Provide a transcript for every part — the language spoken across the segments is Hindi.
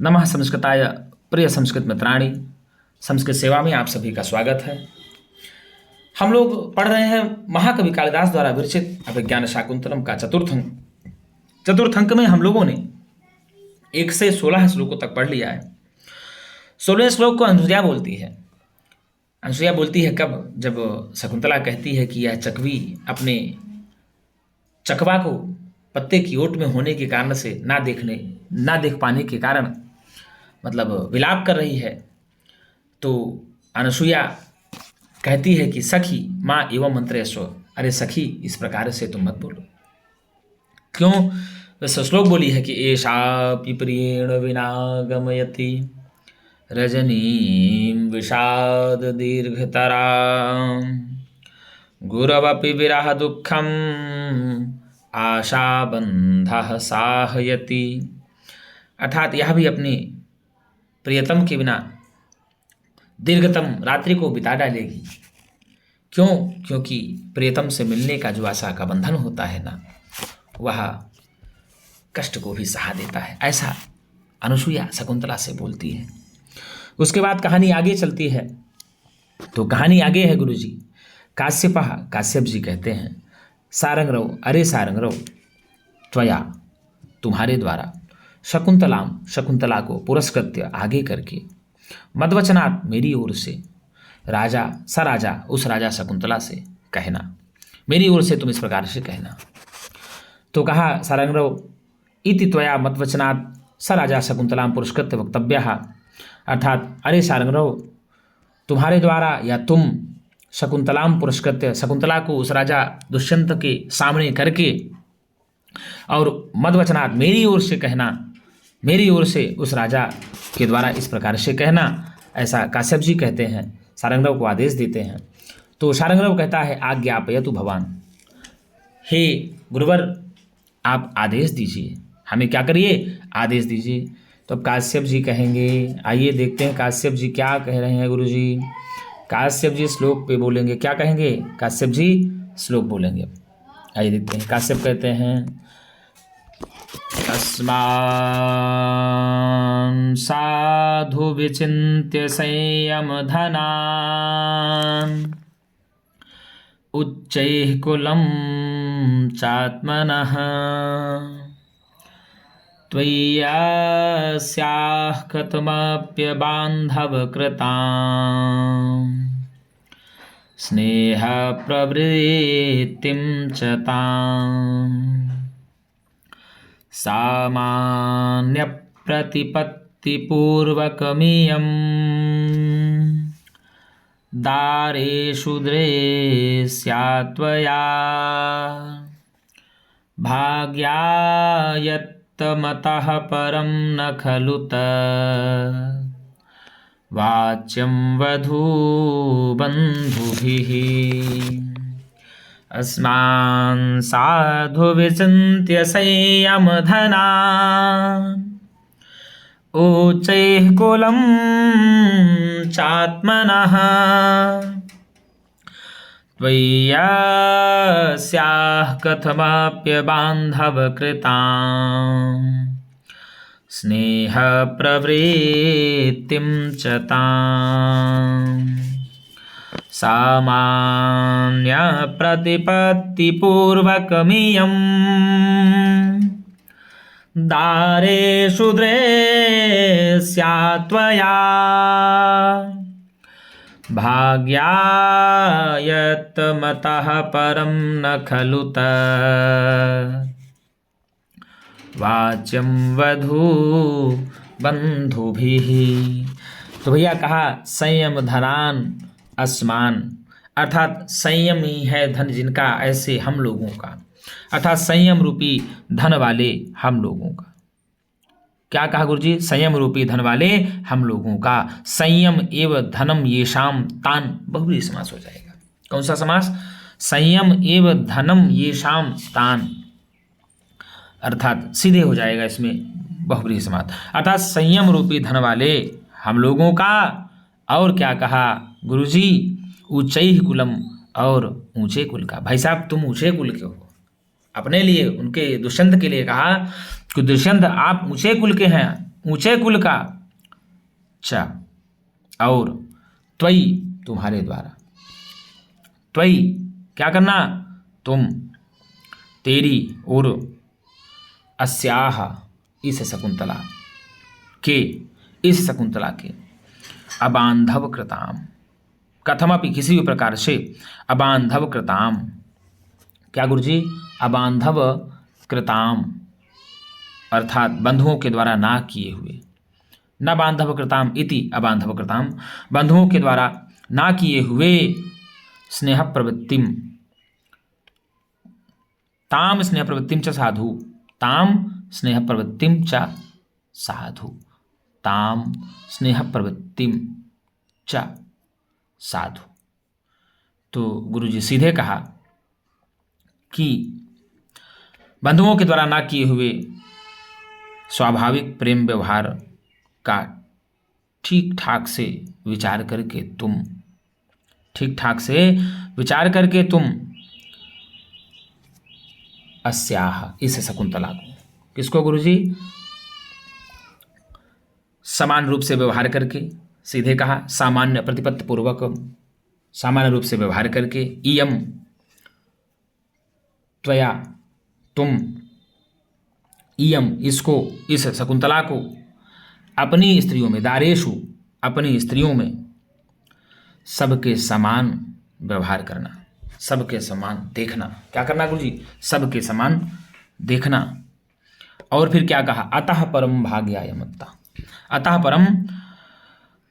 नमः संस्कृताय प्रिय संस्कृत मित्राणि, संस्कृत सेवा में आप सभी का स्वागत है। हम लोग पढ़ रहे हैं महाकवि कालिदास द्वारा विरचित अभिज्ञान शाकुंतलम का चतुर्थ अंक। चतुर्थ अंक में हम लोगों ने 1 से 16 श्लोकों तक पढ़ लिया है। 16वें श्लोक को अनुसुईया बोलती है। अनुसुईया बोलती है कब? जब शकुंतला कहती है कि यह चकवी अपने चकवा को पत्ते की ओट में होने के कारण से ना देख पाने के कारण मतलब विलाप कर रही है। तो अनुसुईया कहती है कि सखी माँ एवं मंत्रेश्व, अरे सखी इस प्रकार से तुम मत बोलो। क्यों? वैसे श्लोक बोली है कि एषा पिप्रियेण विना गमयति रजनीं विषाद दीर्घतरा गुरवपि विरह दुःखम आशाबंधः साहयति। अर्थात यह भी अपनी प्रियतम के बिना दीर्घतम रात्रि को बिता डालेगी। क्यों? क्योंकि प्रियतम से मिलने का जो आशा का बंधन होता है ना, वह कष्ट को भी सहा देता है। ऐसा अनुसुईया शकुंतला से बोलती है। उसके बाद कहानी आगे चलती है। तो कहानी आगे है गुरुजी। काश्यप जी कहते हैं सारंगरव, अरे सारंगरव, त्वया तुम्हारे द्वारा शकुंतला को पुरस्कृत्य आगे करके मद्वचनात् मेरी ओर से राजा उस राजा शकुंतला से कहना, मेरी ओर से तुम इस प्रकार से कहना। तो कहा सारंगरव इति त्वया मद्वचनात् स राजा शकुंतला पुरस्कृत्य वक्तव्यः। अर्थात अरे सारंगरव, तुम्हारे द्वारा या तुम शकुंतलाम पुरस्कृत्य, शकुंतला को उस राजा दुष्यंत के सामने करके और मद्वचनात् मेरी ओर से कहना, मेरी ओर से उस राजा के द्वारा इस प्रकार से कहना। ऐसा काश्यप जी कहते हैं, सारंगरव को आदेश देते हैं। तो सारंगरव कहता है आज्ञापयतु भवान, हे गुरुवर आप आदेश दीजिए, हमें क्या करिए? आदेश दीजिए। तो अब काश्यप जी कहेंगे, आइए देखते हैं काश्यप जी क्या कह रहे हैं। गुरु जी काश्यप जी श्लोक पे बोलेंगे, क्या कहेंगे? काश्यप जी श्लोक बोलेंगे। आइए देखते हैं। काश्यप कहते हैं तस्मान् साधु विचिन्त्य संयमधनान् उच्चैः कुलं चात्मनः त्वय्यास्याः कथमप्यबान्धवकृताम् स्नेहप्रवृत्तिं च ताम् सामान्यप्रतिपत्तिपूर्वकमियं दारेषु दृश्यात्वया भाग्यायत्तमतः परं न खलु वाच्यं वधूबन्धुभिः अस्मान् साधु विचिन्त्य संयमधनान् उच्चैः कुलं चात्मनः त्वय्यास्याः कथमप्यबान्धवकृताम् स्नेहप्रवृत्तिं च ताम् सामान्यप्रतिपत्तिपूर्वकमियं दारेषु दृश्यात्वया भाग्यायत्तमतः परं न खलु वाच्यं वधू बंधुभिः। तो भैया कहा संयम धनान अस्मान, अर्थात संयम ही है धन जिनका, ऐसे हम लोगों का, अर्थात संयम रूपी धन वाले हम लोगों का। क्या कहा गुरुजी? संयम रूपी धन वाले हम लोगों का। संयम एवं धनम येषाम तान, बहुब्रीहि समास हो जाएगा। कौन सा समास? संयम एवं धनम येषाम तान, अर्थात सीधे हो जाएगा इसमें बहुब्रीहि समास। अर्थात संयम रूपी धन वाले हम लोगों का। और क्या कहा गुरुजी? ऊंचैः कुलम, और ऊंचे कुल का। भाई साहब तुम ऊंचे कुल के हो। अपने लिए, उनके दुष्यंत के लिए कहा कि दुष्यंत आप ऊंचे कुल के हैं, ऊंचे कुल का, च और त्वयि तुम्हारे द्वारा, त्वयि क्या करना, तुम, तेरी और अस्याह इस शकुंतला के, इस शकुंतला के, अबांधव कृताम, कथमपि किसी भी प्रकार से, अबांधव कृताम, क्या गुरुजी, अबांधव कृताम अर्थात बंधुओं के द्वारा ना किए हुए, न बांधव कृताम इति अबांधव कृताम, बंधुओं के द्वारा ना किए हुए, स्नेह प्रवृत्तिम, ताम स्नेह प्रवृत्तिम च साधु, ताम स्नेह प्रवृत्तिम च साधु, ताम स्नेह प्रवृत्तिम च साधु। तो गुरुजी सीधे कहा कि बंधुओं के द्वारा ना किए हुए स्वाभाविक प्रेम व्यवहार का ठीक ठाक से विचार करके तुम, ठीक ठाक से विचार करके तुम अस्याह इस शकुंतला को, किसको गुरुजी, समान रूप से व्यवहार करके, सीधे कहा सामान्य प्रतिपत्ति पूर्वक, सामान्य रूप से व्यवहार करके, इयम त्वया तुम, इयम इसको, इस शकुंतला को, अपनी स्त्रियों में, दारेशु अपनी स्त्रियों में, सबके समान व्यवहार करना, सबके समान देखना, क्या करना गुरुजी, सबके समान देखना। और फिर क्या कहा, अतः परम भाग्यायमत्ता, अतः परम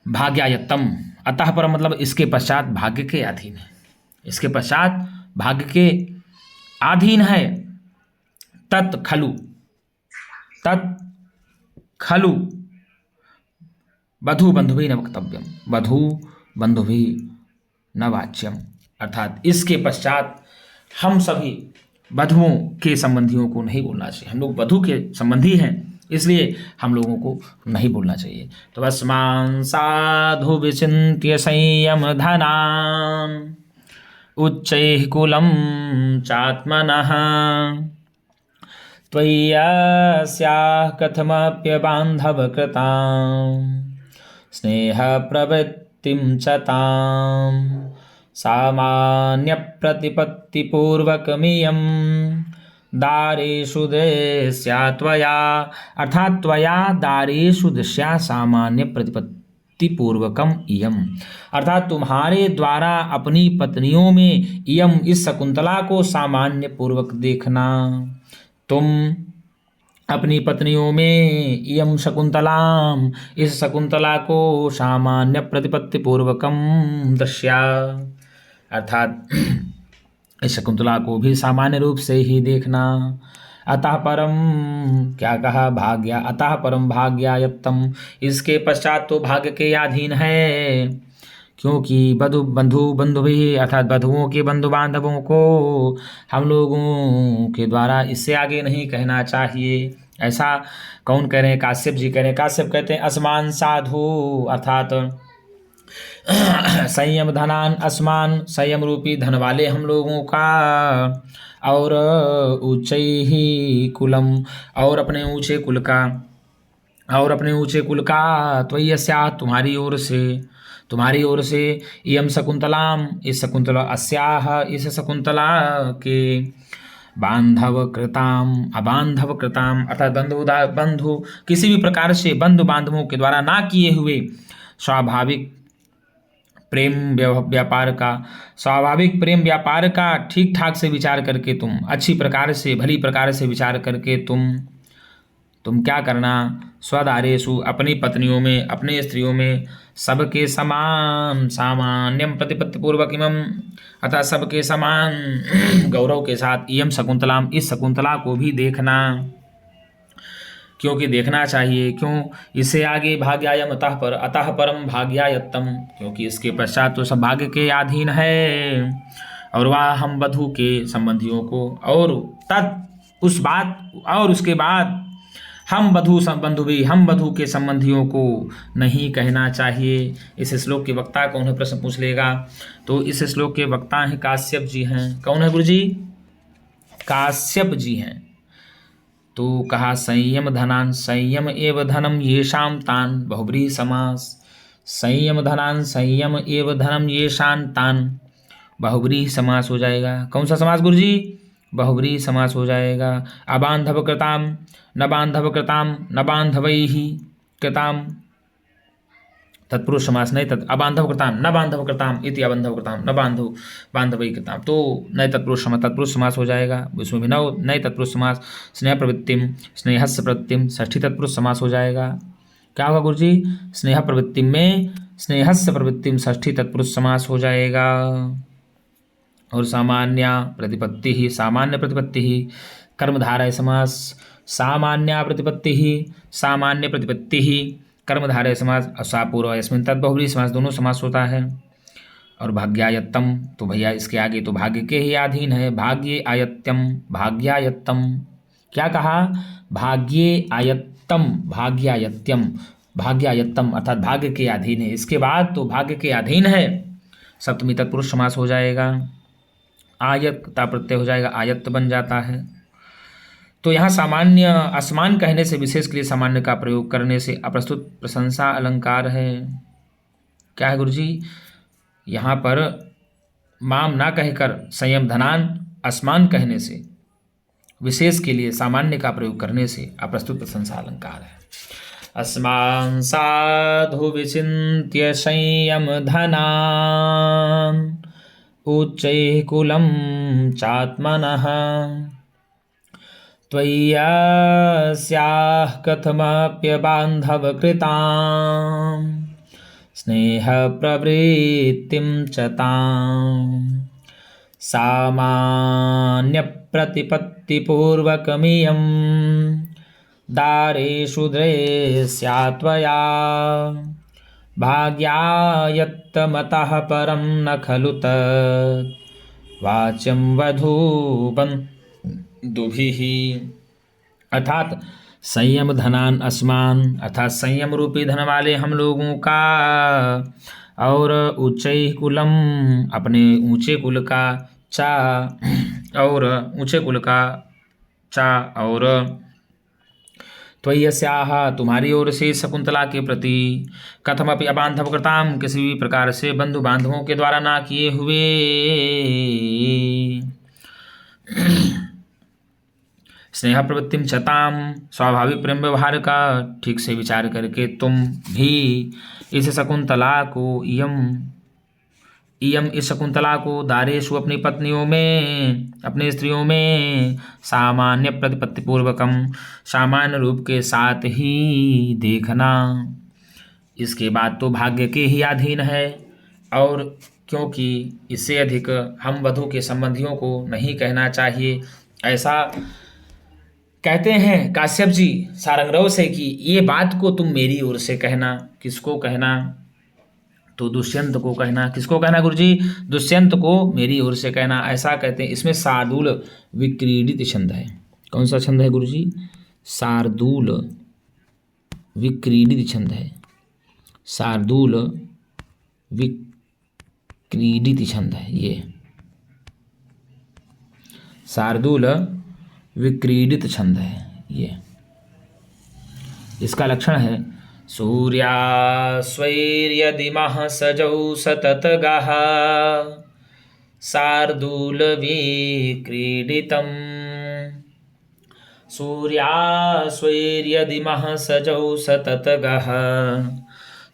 भाग्यायत्तम, अतः परम मतलब इसके पश्चात भाग्य के अधीन है, इसके पश्चात भाग्य के अधीन है, तत् खलु, तत् खलु वधु बंधुभी न वक्तव्यम, वधु बंधुभी न वाच्यम, अर्थात इसके पश्चात हम सभी वधुओं के संबंधियों को नहीं बोलना चाहिए, हम लोग वधु के संबंधी हैं इसलिए हम लोगों को नहीं बोलना चाहिए। तो अस्मान साधु विचिन्त्य संयम धनान उच्चैः कुलं चात्मनः त्वय्यास्याः कथमप्यबान्धव कृतां स्नेह प्रवृत्तिं च तां सामान्य प्रतिपत्तिपूर्वकमियं दारेषु दृश्या त्वया, अर्थात त्वया दारेषु दृश्या सामान्य प्रतिपत्ति पूर्वकम इयम, अर्थात तुम्हारे द्वारा अपनी पत्नियों में इयम इस शकुंतला को सामान्य पूर्वक देखना, तुम अपनी पत्नियों में इयम शकुंतलाम इस शकुंतला को सामान्य प्रतिपत्ति पूर्वकम दृश्या, अर्थात इस शकुंतला को भी सामान्य रूप से ही देखना। अतः परम क्या कहा, भाग्या, अतः परम भाग्यायत्तम, इसके पश्चात तो भाग्य के अधीन है, क्योंकि बंधु भी अर्थात बधुओं के बंधु बांधवों को हम लोगों के द्वारा इससे आगे नहीं कहना चाहिए। ऐसा कौन कह रहे हैं, काश्यप जी कह रहे हैं। काश्यप कहते हैं असमान साधु अर्थात संयम धनान, असमान संयम रूपी धन वाले हम लोगों का, और ऊंचे ही कुलम और अपने ऊंचे कुल का, और अपने ऊंचे कुल का, त्वय्यस्या तुम्हारी ओर से इयम शकुंतलाम इस शकुंतला, अस्याह इस शकुंतला के, बांधव कृताम अबांधव कृताम अर्थात बंधु किसी भी प्रकार से बंधु बांधवों के द्वारा ना किए हुए स्वाभाविक प्रेम व्यापार का, स्वाभाविक प्रेम व्यापार का ठीक ठाक से विचार करके तुम, अच्छी प्रकार से भली प्रकार से विचार करके तुम क्या करना, स्वदारेषु अपनी पत्नियों में, अपने स्त्रियों में, सबके समान सामान्यम प्रतिपत्ति पूर्वक इमम अतः सबके समान गौरव के साथ इयम शकुंतलाम इस शकुंतला को भी देखना, क्योंकि देखना चाहिए। क्यों, इससे आगे भाग्यायम अतः परम भाग्यायत्तम, क्योंकि इसके पश्चात तो सब भाग्य के अधीन है, और वह हम वधु के संबंधियों को, और उस बात और उसके बाद हम वधु के संबंधियों को नहीं कहना चाहिए। इस श्लोक के वक्ता कौन है, प्रश्न पूछ लेगा। तो इस श्लोक के वक्ता हैं काश्यप जी हैं। कौन है गुरुजी, काश्यप जी हैं। तो कहा संयम धनान संयम एव धनम येषां तान, बहुब्रीहि समास। संयम धनान संयम एव धनम येषां तान, बहुब्रीहि समास हो जाएगा। कौन सा समास गुरुजी? बहुब्रीहि समास हो जाएगा। अबांधव कृताम न बांधव कृताम न बांधवैहि कृताम, तत्पुरुष समास नहीं अबांधव कृताम न बांधव कृताम इति अबांधव कृताम न बांधव बांधवैहि कृताम, तो नए तत्पुरुष समास हो जाएगा। इसमें भी नए तत्पुरुष समास। स्नेह प्रवृत्तिम स्नेहस्य प्रवृत्तिम षष्ठी तत्पुरुष समास हो जाएगा। क्या होगा गुरुजी? स्नेह प्रवृत्ति में स्नेहस्य प्रवृत्तिम षष्ठी तत्पुरुष समास हो जाएगा। और सामान्य प्रतिपत्ति ही सामान्य प्रतिपत्ति ही कर्मधारय समास। सामान्य प्रतिपत्ति ही सामान्य प्रतिपत्ति ही कर्मधारय समास। असापूर्व यस्मिन तत् बहुब्रीहि समास, दोनों समास होता है। और भाग्यायत्तम, तो भैया इसके आगे तो भाग्य के ही अधीन है। भाग्ये आयत्यम भाग्यायत्तम, क्या कहा? भाग्ये आयत्तम भाग्यायत्यम, भाग्यायत्तम अर्थात भाग्य के अधीन है। इसके बाद तो भाग्य के अधीन है, सप्तमी तत्पुरुष समास हो जाएगा। आयत्ता प्रत्यय हो जाएगा, आयत्त बन जाता है। तो यहाँ सामान्य असमान कहने से विशेष के लिए सामान्य का प्रयोग करने से अप्रस्तुत प्रशंसा अलंकार है। क्या है गुरुजी? यहाँ पर माम ना कहकर संयम धनान असमान कहने से विशेष के लिए सामान्य का प्रयोग करने से अप्रस्तुत प्रशंसा अलंकार है। अस्मान साधु विचिन्त्य संयम धनान उच्चैः कुलं चात्मनः त्वय्यास्याः कथमप्यबान्धवकृतां स्नेहप्रवृत्तिं च तां सामान्यप्रतिपत्तिपूर्वकमियं दारेषु दृश्या त्वया भाग्यायत्तमतः परं न खलु तत् वाच्यं वधूबन्धुभिः। अर्थात संयम धनान असमान, अर्थात संयम रूपी धन वाले हम लोगों का, और उच्चैः कुलम अपने ऊंचे कुल का, चा और ऊंचे कुल का, चा और त्वय्यस्याः तुम्हारी ओर से शकुंतला के प्रति, कथमपि अबांधव कृताम किसी भी प्रकार से बंधु बांधवों के द्वारा ना किए हुए, स्नेह प्रवृत्तिम चताम स्वाभाविक प्रेम व्यवहार का ठीक से विचार करके तुम भी इस शकुंतला को इस शकुंतला को दारेशु अपनी पत्नियों में, अपनी स्त्रियों में सामान्य प्रतिपत्ति पूर्वकम सामान्य रूप के साथ ही देखना। इसके बाद तो भाग्य के ही अधीन है, और क्योंकि इससे अधिक हम वधू के संबंधियों को नहीं कहना चाहिए। ऐसा कहते हैं काश्यप जी सारंगरव से कि ये बात को तुम मेरी ओर से कहना। किसको कहना? तो दुष्यंत को कहना। किसको कहना गुरुजी? दुष्यंत को मेरी ओर से कहना, ऐसा कहते हैं। इसमें शार्दूल विक्रीडित छंद है। कौन सा छंद है गुरुजी? शार्दूल विक्रीडित छंद है। शार्दूल विक्रीडित छंद है ये, शार्दूल विक्रीडित छंद है ये। इसका लक्षण है सूर्यास्वैर्यदिमः सजौ सततगः शार्दूलविक्रीडितम्। सूर्यास्वैर्यदिमः सजौ सततगः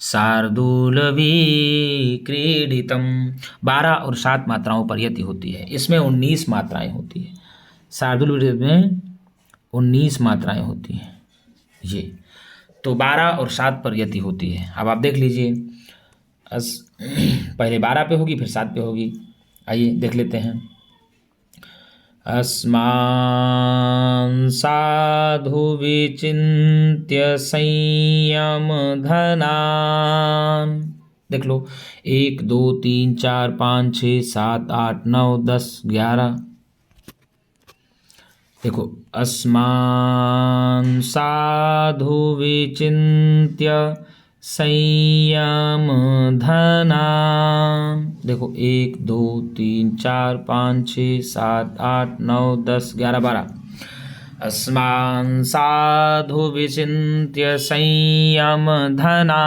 शार्दूलविक्रीडितम्। 12 और 7 मात्राओं पर यति होती है। इसमें 19 मात्राएं होती है। शार्दूल में 19 मात्राएं होती हैं ये, तो 12 और 7 पर यति होती है। अब आप देख लीजिए, पहले 12 पे होगी फिर 7 पे होगी। आइए देख लेते हैं। अस्मान साधु विचिन्त्य संयम धनान, देख लो 1 2 3 4 5 6 7 8 9 10 11। देखो अस्मान साधु विचिन्त्य संयम धनान, देखो 1 2 3 4 5 6 7 8 9 10 11 12। अस्मान् साधु विचिन्त्य संयम धना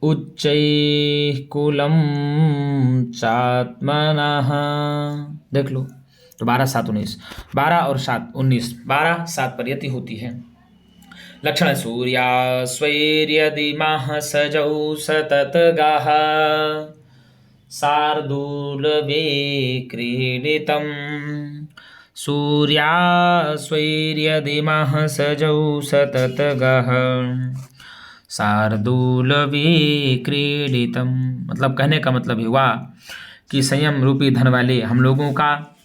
उच्चैः कुलं चात्मनः। देख लो, तो 12, 7, 19, 12 और 7, 19, 12, 7 पर यति होती है। लक्षण सूर्या स्वैर्यदिमः सजौ सततगाः शार्दूलवे क्रीडितम्। सूर्या स्वैर्यदिमः सजौ सततगाः शार्दूलवे क्रीडितम्। मतलब कहने का मतलब हुआ कि संयम रूपी धन वाले हम लोगों का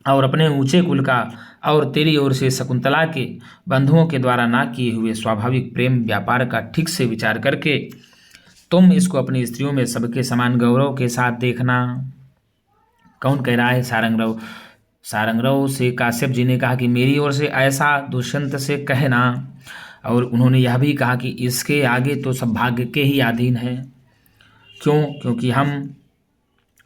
और अपने ऊंचे कुल का और तेरी ओर से शकुंतला के बंधुओं के द्वारा ना किए हुए स्वाभाविक प्रेम व्यापार का ठीक से विचार करके तुम इसको अपनी स्त्रियों में सबके समान गौरव के साथ देखना। कौन कह रहा है? सारंगरव। सारंगरव से काश्यप जी ने कहा कि मेरी ओर से ऐसा दुष्यंत से कहना। और उन्होंने यह भी कहा कि इसके आगे तो सब भाग्य के ही अधीन है। क्यों? क्योंकि हम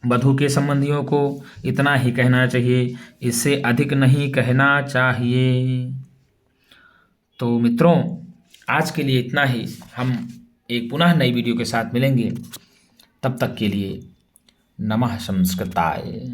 वधू के संबंधियों को इतना ही कहना चाहिए, इससे अधिक नहीं कहना चाहिए। तो मित्रों, आज के लिए इतना ही। हम एक पुनः नई वीडियो के साथ मिलेंगे। तब तक के लिए नमः संस्कृताय।